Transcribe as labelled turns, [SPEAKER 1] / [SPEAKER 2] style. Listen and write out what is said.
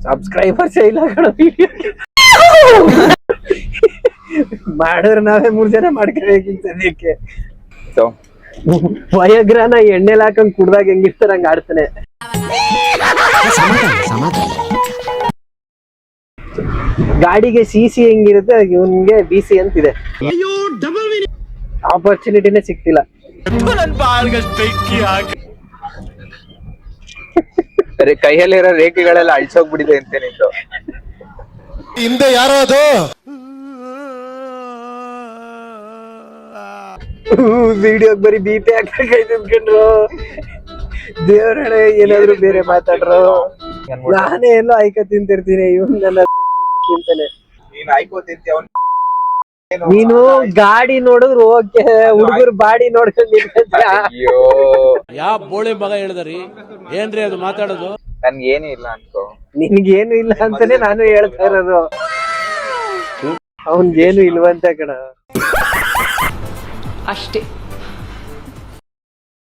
[SPEAKER 1] Subscribers ಇಲ್ಲ ಕಣ ಮಾಡಿದ್ರೆ ನಾವೇ 3 ಜನ ಮಾಡ್ಕೋಬೇಕಿಂತ ಸದ್ಯಕ್ಕೆ. ವಯಗ್ರನ ಎಣ್ಣೆಲ್ ಹಾಕೊಂಡ್ ಕುಡ್ದಾಗ ಹೆಂಗಿರ್ತಾರ ಹಂಗ ಆಡ್ತಾನೆ. ಗಾಡಿಗೆ CC ಹೆಂಗಿರುತ್ತೆ ಇವನ್ಗೆ BC ಅಂತಿದೆ. ಆಪರ್ಚುನಿಟಿನೇ ಸಿಕ್ತಿಲ್ಲ.
[SPEAKER 2] ಕೈಯಲ್ಲಿರೋ ರೇಖೆಗಳೆಲ್ಲ ಅಳ್ಸೋಗ್ಬಿಟ್ಟಿದೆ ಅಂತ ನಿಂದು.
[SPEAKER 3] ಹಿಂದೆ ಯಾರೋ ಅದು
[SPEAKER 1] ವಿಡಿಯೋಗ್ ಬರೀ BP ಹಾಕೈತೆ ಅನ್ಕೊಂಡ್ರು. ದೇವ್ರಳೆ ಏನಾದ್ರು ಬೇರೆ ಮಾತಾಡ್ರು. ನಾನೇ ಎಲ್ಲೋ ಆಯ್ಕ ತಿಂತಿರ್ತೀನಿ, ಇವ್ನು ನನ್ನ ತಿಂತಾನೆ. ನೀನು ಗಾಡಿ ನೋಡಿದ್ರು ಓಕೆ, ಹುಡುಗರು ಬಾಡಿ ನೋಡ್ಕೊಂಡು
[SPEAKER 4] ಯಾವ ಬೋಳಿ ಮಗ ಹೇಳಿದ್ರಿ ಏನ್ರಿ ಅದು ಮಾತಾಡೋದು?
[SPEAKER 2] ನನ್ಗೇನು ಇಲ್ಲ ಅನ್ಕೋ.
[SPEAKER 1] ನಿನ್ಗೇನು ಇಲ್ಲ ಅಂತಾನೆ ನಾನು ಹೇಳ್ತಾ ಇರೋದು. ಅವನ್ಗೇನು ಇಲ್ವಂತ ಕಣ
[SPEAKER 5] ಅಷ್ಟೇ.